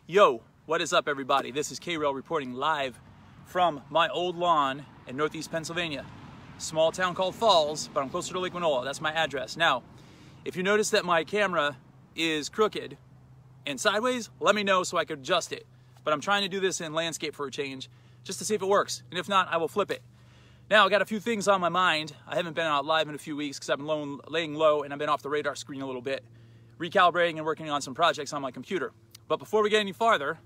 Yo, what is up everybody? This is K-Rail reporting live from my old lawn in Northeast Pennsylvania. Small town called Falls, but I'm closer to Lake Manola. That's my address. Now, if you notice that my camera is crooked and sideways, let me know so I could adjust it. But I'm trying to do this in landscape for a change, just to see if it works. And if not, I will flip it. Now, I got a few things on my mind. I haven't been out live in a few weeks because I've been laying low and I've been off the radar screen a little bit, recalibrating and working on some projects on my computer. But before we get any farther,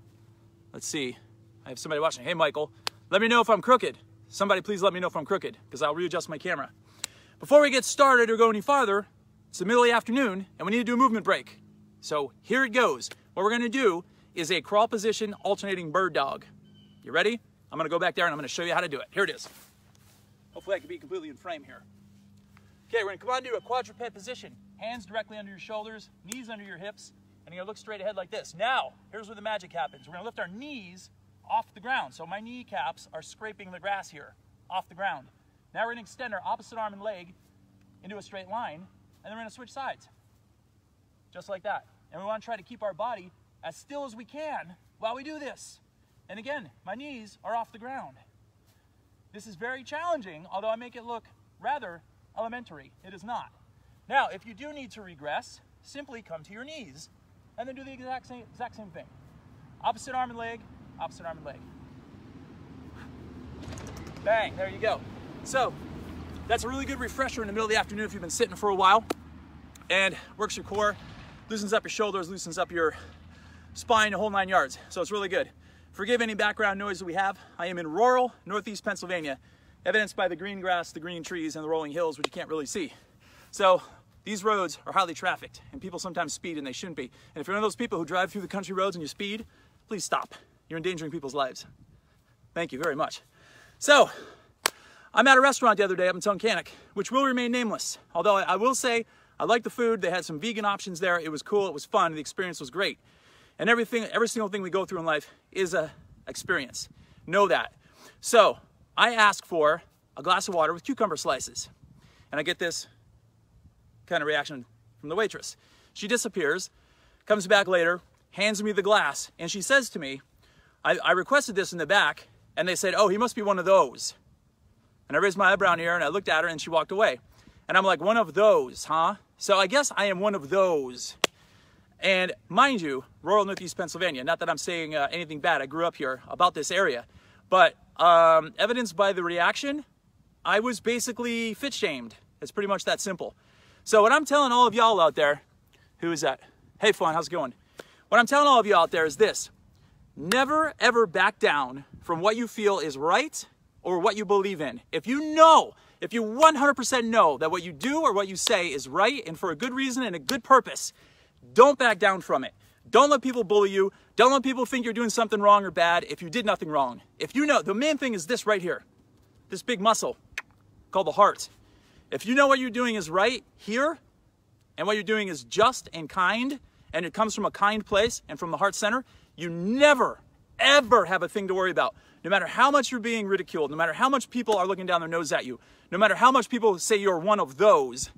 let's see. I have somebody watching. Hey, Michael, let me know if I'm crooked. Somebody please let me know if I'm crooked because I'll readjust my camera. Before we get started or go any farther, it's the middle of the afternoon and we need to do a movement break. So here it goes. What we're gonna do is a crawl position alternating bird dog. You ready? I'm gonna go back there and I'm gonna show you how to do it. Here it is. Hopefully I can be completely in frame here. Okay, we're gonna come on to a quadruped position. Hands directly under your shoulders, knees under your hips, and you're gonna look straight ahead like this. Now, here's where the magic happens. We're gonna lift our knees off the ground. So my kneecaps are scraping the grass here, off the ground. Now we're gonna extend our opposite arm and leg into a straight line, and then we're gonna switch sides. Just like that. And we wanna try to keep our body as still as we can while we do this. And again, my knees are off the ground. This is very challenging, although I make it look rather elementary. It is not. Now, if you do need to regress, simply come to your knees and then do the exact same thing. Opposite arm and leg, opposite arm and leg. Bang, there you go. So, that's a really good refresher in the middle of the afternoon if you've been sitting for a while, and works your core, loosens up your shoulders, loosens up your spine, the whole 9 yards. So it's really good. Forgive any background noise that we have. I am in rural Northeast Pennsylvania, evidenced by the green grass, the green trees, and the rolling hills, which you can't really see. So these roads are highly trafficked, and people sometimes speed and they shouldn't be. And if you're one of those people who drive through the country roads and you speed, please stop. You're endangering people's lives. Thank you very much. So, I'm at a restaurant the other day up in Tunkhannock, which will remain nameless. Although I will say, I liked the food. They had some vegan options there. It was cool. It was fun. The experience was great. And every single thing we go through in life is an experience. Know that. So, I ask for a glass of water with cucumber slices. And I get this kind of reaction from the waitress. She disappears, comes back later, hands me the glass, and she says to me, I requested this in the back, and they said, oh, he must be one of those. And I raised my eyebrow in the air, and I looked at her, and she walked away. And I'm like, one of those, huh? So I guess I am one of those. And mind you, rural Northeast Pennsylvania, not that I'm saying anything bad, I grew up here, about this area, but evidenced by the reaction, I was basically fit-shamed. It's pretty much that simple. So what I'm telling all of y'all out there, who is that? Hey, Fawn, how's it going? What I'm telling all of you out there is this: never ever back down from what you feel is right or what you believe in. If you 100% know that what you do or what you say is right and for a good reason and a good purpose, don't back down from it. Don't let people bully you. Don't let people think you're doing something wrong or bad if you did nothing wrong. If you know, the main thing is this right here, this big muscle called the heart. If you know what you're doing is right here, and what you're doing is just and kind, and it comes from a kind place and from the heart center, you never, ever have a thing to worry about. No matter how much you're being ridiculed, no matter how much people are looking down their nose at you, no matter how much people say you're one of those.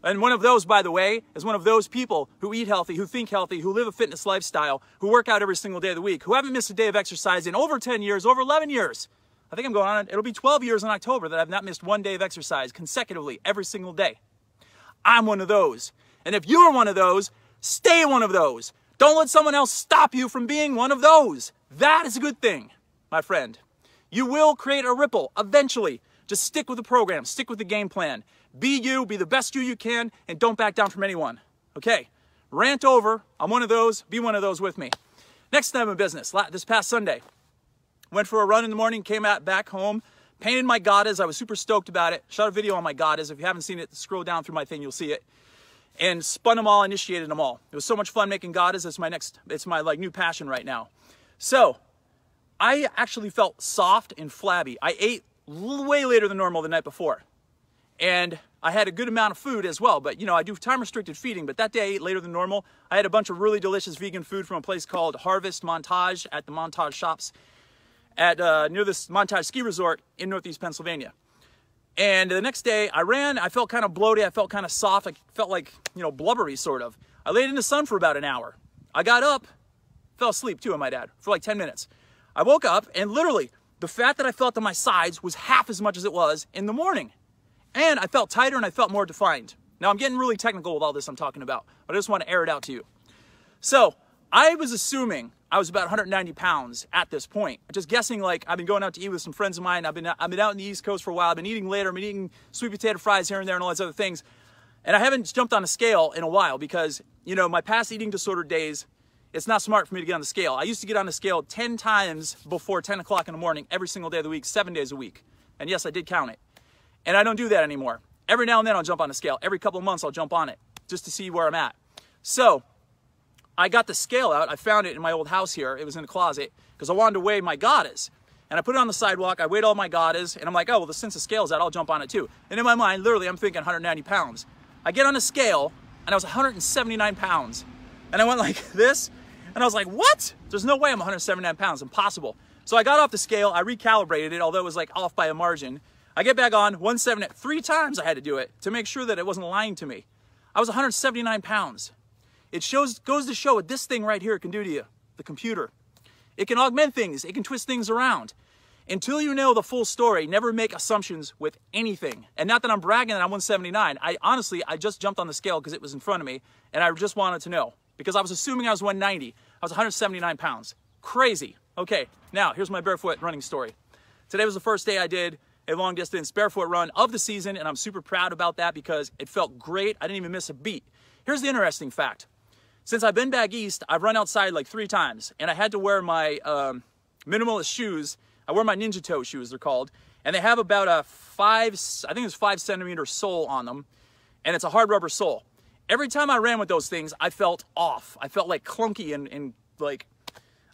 And one of those, by the way, is one of those people who eat healthy, who think healthy, who live a fitness lifestyle, who work out every single day of the week, who haven't missed a day of exercise in over 10 years, over 11 years. I think I'm going on, it'll be 12 years in October that I've not missed one day of exercise consecutively every single day. I'm one of those. And if you're one of those, stay one of those. Don't let someone else stop you from being one of those. That is a good thing, my friend. You will create a ripple eventually. Just stick with the program, stick with the game plan. Be you, be the best you can, and don't back down from anyone. Okay, rant over. I'm one of those. Be one of those with me. Next time in business, this past Sunday, went for a run in the morning, came back home, painted my Gatas. I was super stoked about it. Shot a video on my Gatas. If you haven't seen it, scroll down through my thing, you'll see it. And spun them all, initiated them all. It was so much fun making Gatas. It's my like new passion right now. So I actually felt soft and flabby. I ate way later than normal the night before. And I had a good amount of food as well, but you know, I do time restricted feeding, but that day I ate later than normal. I had a bunch of really delicious vegan food from a place called Harvest Montage at the Montage Shops at near this Montage ski resort in Northeast Pennsylvania. And the next day I ran, I felt kind of bloated, I felt kind of soft, I felt like, you know, blubbery sort of. I laid in the sun for about an hour. I got up Fell asleep too, I might add, for like 10 minutes. I woke up and literally the fat that I felt on my sides was half as much as it was in the morning. And I felt tighter and I felt more defined. Now I'm getting really technical with all this I'm talking about, but I just want to air it out to you. So I was assuming I was about 190 pounds at this point. Just guessing, like, I've been going out to eat with some friends of mine. I've been out in the East Coast for a while. I've been eating later. I've been eating sweet potato fries here and there and all those other things. And I haven't jumped on a scale in a while because, you know, my past eating disorder days, it's not smart for me to get on the scale. I used to get on the scale 10 times before 10 o'clock in the morning, every single day of the week, 7 days a week. And yes, I did count it. And I don't do that anymore. Every now and then I'll jump on the scale. Every couple of months I'll jump on it just to see where I'm at. So I got the scale out. I found it in my old house here. It was in the closet because I wanted to weigh my Gatas. And I put it on the sidewalk. I weighed all my Gatas. And I'm like, oh, well, since the scale's out, I'll jump on it too. And in my mind, literally, I'm thinking 190 pounds. I get on the scale, and I was 179 pounds. And I went like this. And I was like, what? There's no way I'm 179 pounds. Impossible. So I got off the scale. I recalibrated it, although it was like off by a margin. I get back on 170. 3 times I had to do it to make sure that it wasn't lying to me. I was 179 pounds. It goes to show what this thing right here can do to you, the computer. It can augment things. It can twist things around. Until you know the full story, never make assumptions with anything. And not that I'm bragging that I'm 179. I just jumped on the scale because it was in front of me, and I just wanted to know. Because I was assuming I was 190. I was 179 pounds. Crazy. Okay, now here's my barefoot running story. Today was the first day I did a long distance barefoot run of the season, and I'm super proud about that because it felt great. I didn't even miss a beat. Here's the interesting fact. Since I've been back east, I've run outside like 3 times, and I had to wear my minimalist shoes. I wear my Ninja Toe shoes, they're called, and they have about a 5 centimeter sole on them, and it's a hard rubber sole. Every time I ran with those things, I felt off. I felt like clunky and like,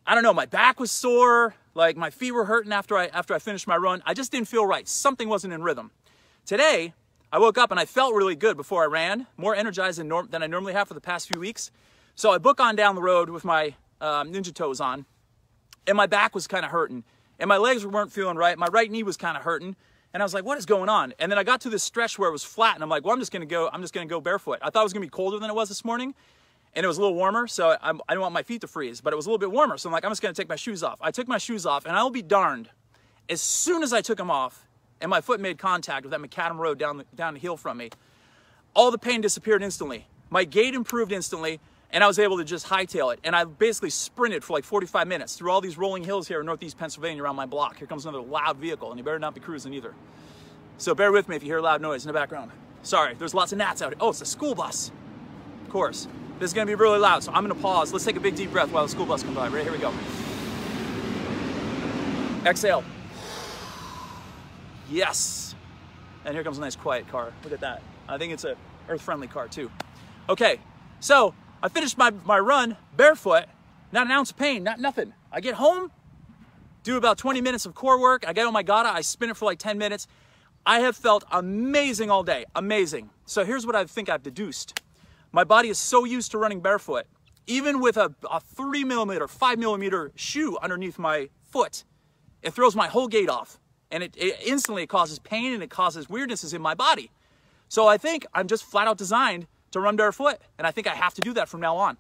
I don't know, my back was sore, like my feet were hurting after I finished my run. I just didn't feel right. Something wasn't in rhythm. Today, I woke up and I felt really good before I ran, more energized than I normally have for the past few weeks. So I book on down the road with my Ninja Toes on, and my back was kind of hurting, and my legs weren't feeling right. My right knee was kind of hurting, and I was like, what is going on? And then I got to this stretch where it was flat, and I'm like, well, I'm just gonna go barefoot. I thought it was gonna be colder than it was this morning, and it was a little warmer, so I didn't want my feet to freeze, but it was a little bit warmer, so I'm like, I'm just gonna take my shoes off. I took my shoes off, and I'll be darned, as soon as I took them off, and my foot made contact with that macadam road down the hill from me, all the pain disappeared instantly. My gait improved instantly, and I was able to just hightail it. And I basically sprinted for like 45 minutes through all these rolling hills here in Northeast Pennsylvania around my block. Here comes another loud vehicle, and you better not be cruising either. So bear with me if you hear loud noise in the background. Sorry, there's lots of gnats out here. Oh, it's a school bus. Of course. This is gonna be really loud, so I'm gonna pause. Let's take a big deep breath while the school bus comes by. Right, here we go. Exhale. Yes. And here comes a nice quiet car. Look at that. I think it's a earth-friendly car too. Okay, so I finished my run barefoot, not an ounce of pain, nothing. I get home, do about 20 minutes of core work. I get on my Gata, I spin it for like 10 minutes. I have felt amazing all day, amazing. So here's what I think I've deduced. My body is so used to running barefoot, even with a 3 millimeter, 5 millimeter shoe underneath my foot, it throws my whole gait off. And it instantly causes pain and it causes weirdnesses in my body. So I think I'm just flat out designed to run barefoot, and I think I have to do that from now on.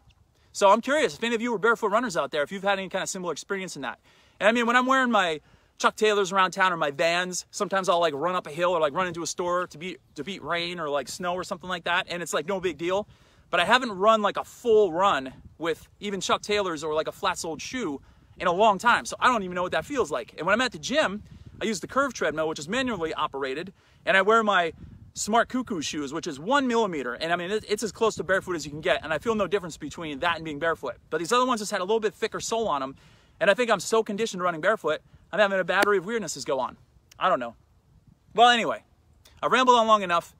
So I'm curious if any of you are barefoot runners out there, if you've had any kind of similar experience in that. And I mean, when I'm wearing my Chuck Taylors around town or my Vans, sometimes I'll like run up a hill or like run into a store to beat rain or like snow or something like that, and it's like no big deal. But I haven't run like a full run with even Chuck Taylors or like a flat-soled shoe in a long time, so I don't even know what that feels like. And when I'm at the gym, I use the curve treadmill, which is manually operated, and I wear my Smart Cuckoo shoes, which is 1 millimeter. And I mean, it's as close to barefoot as you can get. And I feel no difference between that and being barefoot. But these other ones just had a little bit thicker sole on them. And I think I'm so conditioned to running barefoot, I'm having a battery of weirdnesses go on. I don't know. Well, anyway, I rambled on long enough.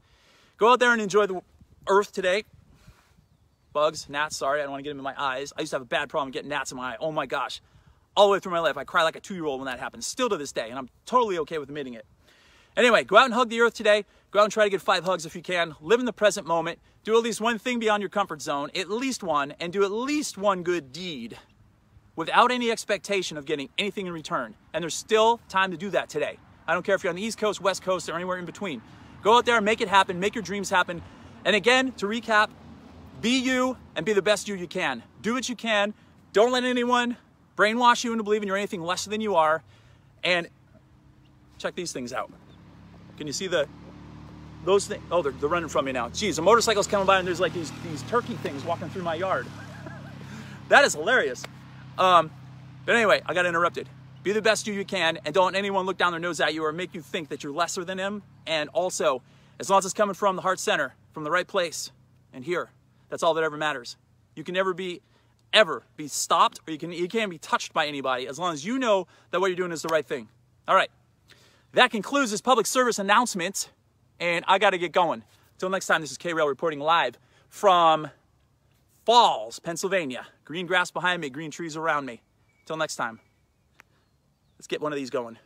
Go out there and enjoy the earth today. Bugs, gnats, sorry, I don't want to get them in my eyes. I used to have a bad problem getting gnats in my eye. Oh my gosh. All the way through my life, I cry like a 2-year-old when that happens. Still to this day, and I'm totally okay with admitting it. Anyway, go out and hug the earth today. Go out and try to get 5 hugs if you can. Live in the present moment. Do at least one thing beyond your comfort zone, at least one, and do at least one good deed without any expectation of getting anything in return. And there's still time to do that today. I don't care if you're on the East Coast, West Coast, or anywhere in between. Go out there and make it happen. Make your dreams happen. And again, to recap, be you and be the best you can. Do what you can. Don't let anyone brainwash you into believing you're anything less than you are. And check these things out. Can you see those things? Oh, they're running from me now. Geez, a motorcycle's coming by and there's like these turkey things walking through my yard. That is hilarious. But anyway, I got interrupted. Be the best you can, and don't let anyone look down their nose at you or make you think that you're lesser than them. And also, as long as it's coming from the heart center, from the right place, and here, that's all that ever matters. You can never be stopped, or you can't be touched by anybody as long as you know that what you're doing is the right thing. All right, that concludes this public service announcement, and I got to get going. Until next time, this is K-Rail reporting live from Falls, Pennsylvania. Green grass behind me, green trees around me. Until next time. Let's get one of these going.